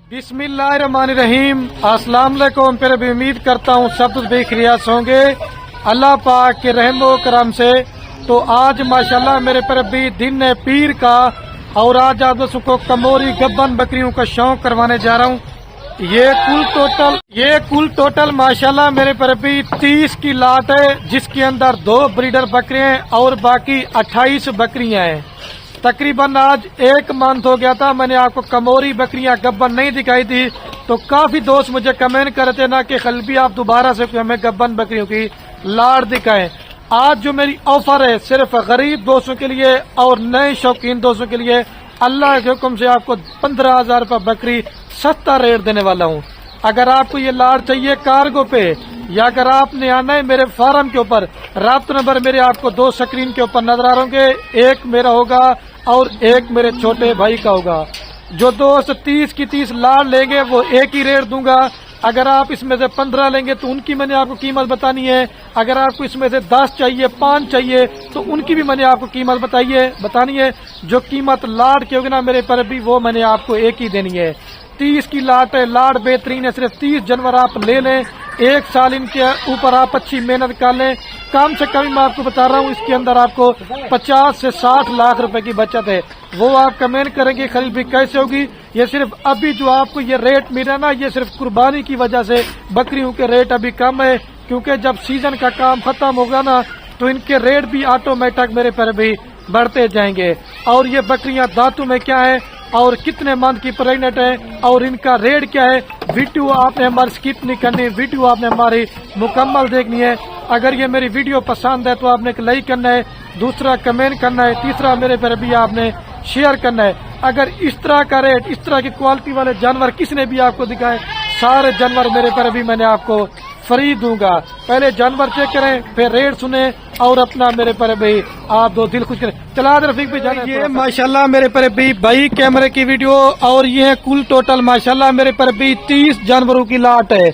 बिस्मिल्लाहिर्रहमानिर्रहीम। अस्सलाम वालेकुम। फिर भी उम्मीद करता हूँ सब कुछ बेखिरियत होंगे अल्लाह पाक के रहमो करम से। तो आज माशाल्लाह मेरे पर भी दिन है पीर का, और आज आप दोस्तों को कमोरी गब्बन बकरियों का शौक करवाने जा रहा हूँ। ये कुल टोटल माशाल्लाह मेरे पर भी 30 की लाट है, जिसके अंदर 2 ब्रीडर बकरियां हैं और बाकी 28 बकरियां हैं। तकरीबन आज 1 मंथ हो गया था, मैंने आपको कमोरी बकरियां गब्बन नहीं दिखाई थी, तो काफी दोस्त मुझे कमेंट करते थे ना कि खलबी आप दोबारा से हमें गब्बन बकरियों की लाट दिखाएं। आज जो मेरी ऑफर है सिर्फ गरीब दोस्तों के लिए और नए शौकीन दोस्तों के लिए, अल्लाह के हुक्म से आपको 15,000 रुपये बकरी सस्ता रेट देने वाला हूँ। अगर आपको ये लाट चाहिए कार्गो पे, या अगर आपने आना है मेरे फार्म के ऊपर, राब्ता नंबर मेरे आपको 2 स्क्रीन के ऊपर नजर आ रहे होंगे, एक मेरा होगा और एक मेरे छोटे भाई का होगा। जो दोस्त 30 की 30 लाट लेंगे वो एक ही रेट दूंगा। अगर आप इसमें से 15 लेंगे तो उनकी मैंने आपको कीमत बतानी है। अगर आपको इसमें से 10 चाहिए, 5 चाहिए, तो उनकी भी मैंने आपको कीमत बतानी है। जो कीमत लाट की होगी ना मेरे पर भी, वो मैंने आपको एक ही देनी है। 30 की लाट है, लाट बेहतरीन है। सिर्फ 30 जानवर आप ले लें, 1 साल इनके ऊपर आप अच्छी मेहनत कर लें। कम से कम मैं आपको बता रहा हूँ, इसके अंदर आपको 50 से 60 लाख रुपए की बचत है। वो आप कमेंट करेंगे खरीद भी कैसे होगी। ये सिर्फ अभी जो आपको ये रेट मिल रहा है ना, ये सिर्फ कुर्बानी की वजह से बकरियों के रेट अभी कम है, क्योंकि जब सीजन का काम खत्म होगा ना तो इनके रेट भी ऑटोमेटिक मेरे पर भी बढ़ते जाएंगे। और ये बकरियां दांतों में क्या है और कितने मंथ की प्रेग्नेंट है और इनका रेट क्या है, वीडियो आपने हमारी स्किप नहीं करनी, वीडियो आपने हमारी मुकम्मल देखनी है। अगर ये मेरी वीडियो पसंद है तो आपने एक लाइक करना है, दूसरा कमेंट करना है, तीसरा मेरे पर भी आपने शेयर करना है। अगर इस तरह का रेट, इस तरह की क्वालिटी वाले जानवर किसने भी आपको दिखाए, सारे जानवर मेरे पर भी मैंने आपको फ्री दूंगा। पहले जानवर चेक करें, फिर रेट सुने और अपना मेरे पर भी आप दो दिल खुश करें। चला रफीक भी जाने। ये माशाल्लाह मेरे पर भी भाई कैमरे की वीडियो, और ये है कुल टोटल माशाल्लाह मेरे पर भी 30 जानवरों की लाट है।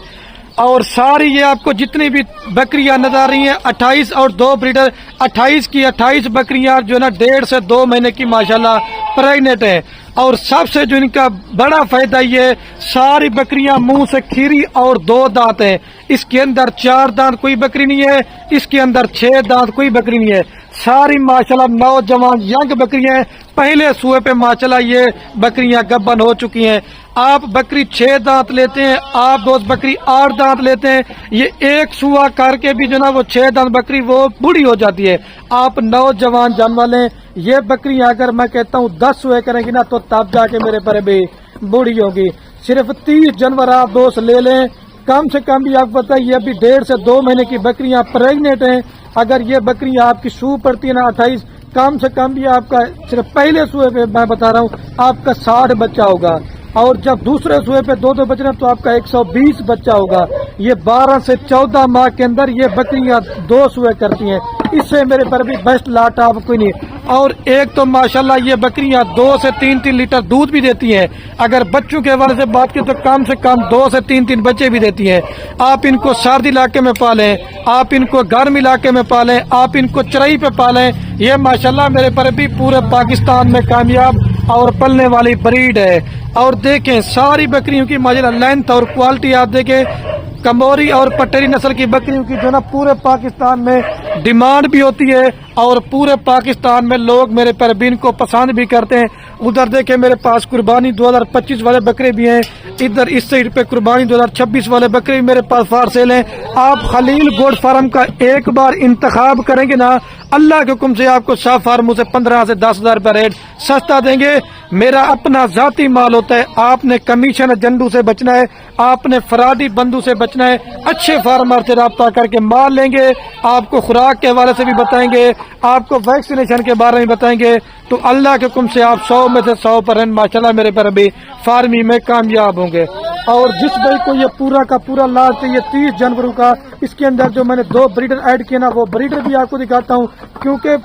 और सारी ये आपको जितनी भी बकरियां नजर आ रही हैं 28 और 2 ब्रीडर, 28 की 28 बकरियां जो है ना 1.5 से 2 महीने की माशाल्लाह प्रेग्नेंट है। और सबसे जो इनका बड़ा फायदा ये, सारी बकरियां मुंह से खीरी और 2 दांत है। इसके अंदर 4 दांत कोई बकरी नहीं है, इसके अंदर 6 दांत कोई बकरी नहीं है। सारी माशाल्लाह नौजवान यंग बकरियां हैं। पहले सुए पे माशाल्लाह ये बकरियां गब्बन हो चुकी हैं। आप बकरी 6 दांत लेते हैं, आप दोस्त बकरी 8 दांत लेते हैं, ये एक सुआ करके भी जो ना वो 6 दांत बकरी वो बूढ़ी हो जाती है। आप नौजवान जानवर लें, ये बकरियां अगर मैं कहता हूँ 10 सुए करेंगी ना तो तब जाके मेरे पर भी बूढ़ी होगी। सिर्फ 30 जानवर आप दोस्त ले लें। कम से कम भी आपको पता है ये अभी 1.5 से 2 महीने की बकरियां प्रेग्नेंट हैं। अगर ये बकरियां आपकी सू पड़ती है ना 28, कम से कम भी आपका सिर्फ पहले सुए पे मैं बता रहा हूँ आपका 60 बच्चा होगा, और जब दूसरे सुए पे 2 बच रहे तो आपका 120 बच्चा होगा। ये 12 से 14 माह के अंदर ये बकरियां 2 सुए करती हैं। इससे मेरे पर भी बेस्ट लाट आप कोई नहीं। और एक तो माशाल्लाह ये बकरियां 2 से 3 लीटर दूध भी देती हैं। अगर बच्चों के हवाले से बात करें तो कम से कम 2 से 3 बच्चे भी देती हैं। आप इनको सर्द इलाके में पालें, आप इनको गर्म इलाके में पालें, आप इनको चराई पे पालें। ये माशाल्लाह मेरे पर भी पूरे पाकिस्तान में कामयाब और पलने वाली ब्रीड है। और देखें सारी बकरियों की माशाल्लाह लेंथ और क्वालिटी आप देखें। कमोरी और पटेरी नस्ल की बकरियों की जो ना पूरे पाकिस्तान में डिमांड भी होती है, और पूरे पाकिस्तान में लोग मेरे परबीन को पसंद भी करते हैं। उधर देखें मेरे पास कुर्बानी 2025 वाले बकरे भी हैं, इधर इस साइड पे कुर्बानी 2026 वाले बकरे भी मेरे पास फार सेल हैं। आप खलील गोड फार्म का एक बार इंतखाब करेंगे ना, अल्लाह के हुक्म से आपको शाह फार्मों से 15 से 10,000 रुपये रेट सस्ता देंगे। मेरा अपना जाती माल होता है। आपने कमीशन जंडू से बचना है, आपने फराडी बंधु से बचना है। अच्छे फार्मर से रब्ता करके माल लेंगे, आपको खुराक के हवाले से भी बताएंगे, आपको वैक्सीनेशन के बारे में बताएंगे। तो अल्लाह के हुक्म से आप 100 में से 100% माशाल्लाह मेरे पर भी फार्मिंग में कामयाब होंगे। और जिस भाई को ये पूरा का पूरा लाट चाहिए 30 जानवरों का, इसके अंदर जो मैंने 2 ब्रीडर ऐड किए ना, वो ब्रीडर भी आपको दिखाता हूँ, क्योंकि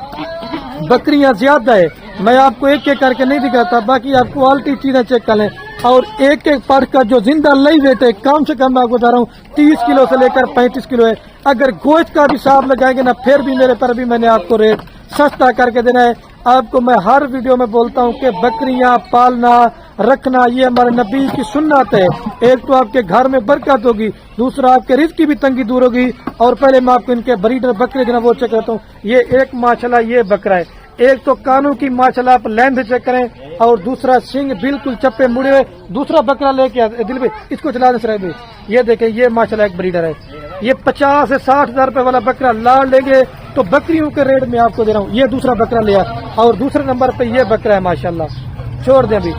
बकरियां ज्यादा है। मैं आपको एक एक करके नहीं दिखाता, बाकी आप क्वालिटी चीजें चेक कर लें। और एक एक पट का जो जिंदा लई वेट है कम से कम मैं आपको बता रहा हूँ 30 किलो से लेकर 35 किलो है। अगर गोश्त का भी हिसाब लगाएंगे ना, फिर भी मेरे पर भी मैंने आपको रेट सस्ता करके देना है। आपको मैं हर वीडियो में बोलता हूँ कि बकरियां पालना رکھنا یہ ہمارے نبی کی سنت ہے. ایک تو آپ کے گھر میں برکت ہوگی, دوسرا آپ کے رزق کی بھی تنگی دور ہوگی. اور پہلے میں آپ کو ان کے بریڈر بکرے جو وہ چیک کرتا ہوں. یہ ایک ماشاءاللہ یہ بکرا ہے, ایک تو کانوں کی ماشاءاللہ آپ لیندھ چیک کریں, اور دوسرا سنگ بالکل چپے مڑے ہوئے. دوسرا بکرا لے کے دل بھائی اس کو چلا دیں سر بھائی. یہ دیکھیں یہ ماشاءاللہ ایک بریڈر ہے. یہ 50 سے 60 ہزار روپے والا بکرا لاڑ لیں گے تو بکریوں کے ریٹ میں آپ کو دے رہا ہوں. یہ دوسرا بکرا لیا, اور دوسرے نمبر پہ یہ بکرا ہے ماشاءاللہ. چھوڑ دیں ابھی,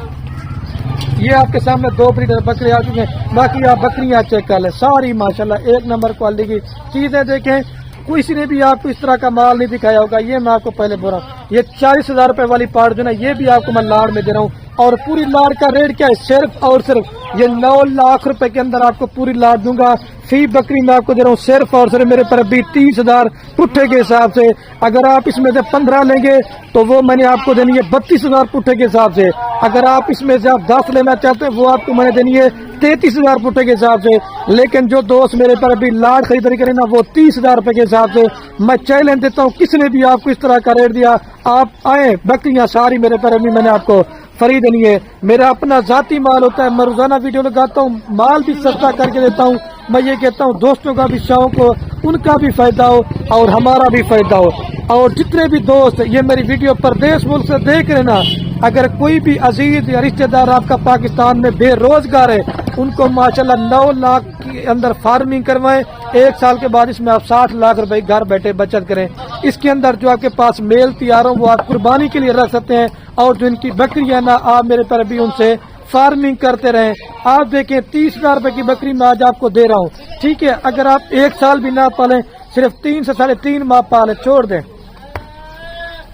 یہ آپ کے سامنے 2 بریڈر بکرے آ چکے ہیں. باقی آپ بکریاں چیک کر لیں, ساری ماشاءاللہ ایک نمبر کوالٹی کی چیزیں دیکھیں. کسی نے بھی آپ کو اس طرح کا مال نہیں دکھایا ہوگا. یہ میں آپ کو پہلے بول رہا ہوں. یہ 40 ہزار روپے والی پارٹ جو نا یہ بھی آپ کو میں لاڑ میں دے رہا ہوں. اور پوری لاڑ کا ریٹ کیا ہے, صرف اور صرف یہ 9 لاکھ روپے کے اندر آپ کو پوری لاڑ دوں گا. فی بکری میں آپ کو دے رہا ہوں صرف اور صرف میرے پر ابھی 30 ہزار پٹھے کے حساب سے. اگر آپ اس میں سے 15 لیں گے تو وہ میں نے آپ کو دینی ہے 32 ہزار پٹھے کے حساب سے. اگر آپ اس میں سے آپ 10 لینا چاہتے ہیں وہ آپ کو میں نے دینی ہے 33 ہزار پٹھے کے حساب سے. لیکن جو دوست میرے پر ابھی لاڑ خریداری کریں نا وہ 30 ہزار روپے کے حساب سے. میں چیلنج دیتا ہوں, کس نے بھی آپ کو اس طرح کا ریٹ دیا آپ آئیں, بکریاں ساری میرے پر ابھی میں نے آپ کو فری دینی ہے. میرا اپنا ذاتی مال ہوتا ہے, میں روزانہ ویڈیو لگاتا ہوں, مال بھی سستا کر کے دیتا ہوں. میں یہ کہتا ہوں دوستوں کا بھی شوق ہو, ان کا بھی فائدہ ہو اور ہمارا بھی فائدہ ہو. اور جتنے بھی دوست یہ میری ویڈیو پردیش ملک سے دیکھ رہے نا, اگر کوئی بھی عزیز یا رشتہ دار آپ کا پاکستان میں بے روزگار ہے, ان کو ماشاءاللہ 9 لاکھ کے اندر فارمنگ کروائیں. 1 سال کے بعد اس میں آپ 60 لاکھ روپے گھر بیٹھے بچت کریں. اس کے اندر جو آپ کے پاس میل تیار ہو وہ آپ قربانی کے لیے رکھ سکتے ہیں. اور جو ان کی بکریاں نا آپ میرے پر بھی ان سے فارمنگ کرتے رہیں. آپ دیکھیں 30 ہزار روپے کی بکری میں آج آپ کو دے رہا ہوں, ٹھیک ہے. اگر آپ 1 سال بھی نہ پالیں, صرف 3 سے 3.5 ماہ پالیں, چھوڑ دیں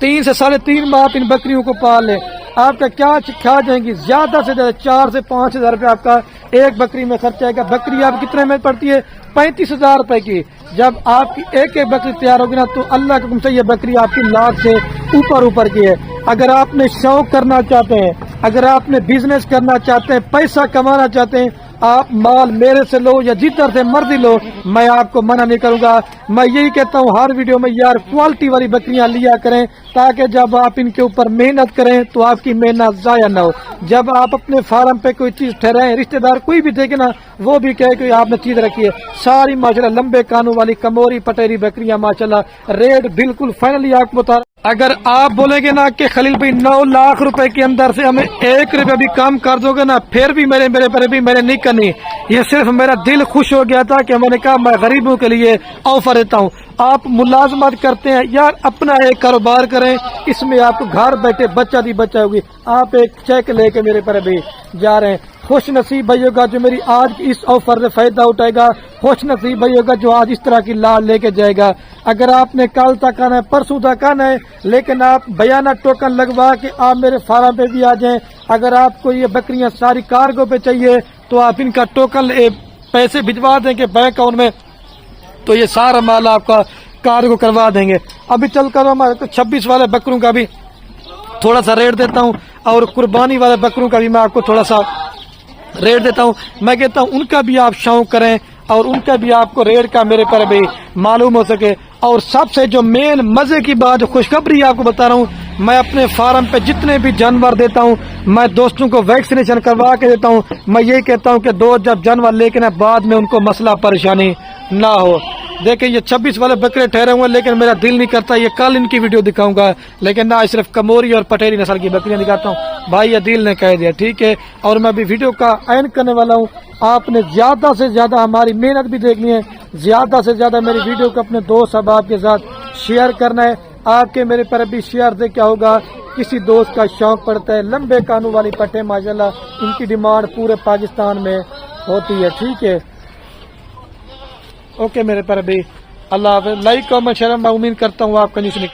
3 سے 3.5 ماہ آپ ان بکریوں کو پال لیں, آپ کا کیا کھا جائیں گی. زیادہ سے زیادہ 4 سے 5 ہزار روپے آپ کا ایک بکری میں خرچ آئے گا. بکری آپ کتنے میں پڑتی ہے, 35 ہزار روپے کی. جب آپ کی ایک بکری تیار ہوگی نا تو اللہ کے حکم سے یہ بکری آپ کی لاکھ سے اوپر کی ہے. اگر آپ نے شوق کرنا چاہتے ہیں, اگر آپ نے بزنس کرنا چاہتے ہیں, پیسہ کمانا چاہتے ہیں, آپ مال میرے سے لو یا جدھر سے مرضی لو, میں آپ کو منع نہیں کروں گا. میں یہی کہتا ہوں ہر ویڈیو میں یار کوالٹی والی بکریاں لیا کریں, تاکہ جب آپ ان کے اوپر محنت کریں تو آپ کی محنت ضائع نہ ہو. جب آپ اپنے فارم پہ کوئی چیز ٹھہرائیں, رشتہ دار کوئی بھی دیکھے نا وہ بھی کہے کہ آپ نے چیز رکھی ہے. ساری ماشاءاللہ لمبے کانوں والی کموری پٹیری بکریاں ماشاءاللہ ریٹ بالکل فائنلی آپ کو بتا. اگر آپ بولیں گے نا کہ خلیل بھائی 9 لاکھ روپے کے اندر سے ہمیں 1 روپے بھی کام کر دو گے نا, پھر بھی میرے پر بھی میں نے نہیں کرنی. یہ صرف میرا دل خوش ہو گیا تھا کہ میں نے کہا میں غریبوں کے لیے آفر دیتا ہوں. آپ ملازمت کرتے ہیں یار, اپنا ایک کاروبار کریں, اس میں آپ کو گھر بیٹھے بچہ ہوگی. آپ ایک چیک لے کے میرے پر بھی جا رہے ہیں. خوش نصیب بھائی ہوگا جو میری آج کی اس آفر سے فائدہ اٹھائے گا. خوش نصیب بھائی ہوگا جو آج اس طرح کی لاڑ لے کے جائے گا. اگر آپ نے کل تک آنا ہے, پرسوں تک آنا ہے, لیکن آپ بیانہ ٹوکن لگوا کے آپ میرے فارم پہ بھی آ جائیں. اگر آپ کو یہ بکریاں ساری کارگو پہ چاہیے تو آپ ان کا ٹوکن پیسے بھجوا دیں گے بینک اکاؤنٹ میں, تو یہ سارا مال آپ کا کارگو کروا دیں گے. ابھی چل کر ہمارے 26 والے بکروں کا بھی تھوڑا سا ریٹ دیتا ہوں, اور قربانی والے بکروں کا بھی میں آپ کو تھوڑا سا ریٹ دیتا ہوں. میں کہتا ہوں ان کا بھی آپ شوق کریں اور ان کا بھی آپ کو ریٹ کا میرے پر بھی معلوم ہو سکے. اور سب سے جو مین مزے کی بات, جو خوشخبری آپ کو بتا رہا ہوں, میں اپنے فارم پہ جتنے بھی جانور دیتا ہوں میں دوستوں کو ویکسینیشن کروا کے دیتا ہوں. میں یہی کہتا ہوں کہ دوست جب جانور لے کے نا بعد میں ان کو مسئلہ پریشانی نہ ہو. دیکھیں یہ 26 والے بکرے ٹھہرے ہوئے, لیکن میرا دل نہیں کرتا یہ کل ان کی ویڈیو دکھاؤں گا, لیکن نہ صرف کموری اور پٹیری نسل کی بکریاں دکھاتا ہوں. بھائی یہ دل نے کہہ دیا, ٹھیک ہے. اور میں بھی ویڈیو کا اینڈ کرنے والا ہوں. آپ نے زیادہ سے زیادہ ہماری محنت بھی دیکھنی ہے, زیادہ سے زیادہ میری ویڈیو کو اپنے دوست احباب کے ساتھ شیئر کرنا ہے. آپ کے میرے پر بھی شیئر سے کیا ہوگا, کسی دوست کا شوق پڑتا ہے. لمبے کانوں والی پٹے ماشاءاللہ ان کی ڈیمانڈ پورے پاکستان میں ہوتی ہے, ٹھیک ہے. اوکے میرے پر بھی اللہ حافظ. لائک کامنٹ شیئر, میں امید کرتا ہوں آپ کا نیچے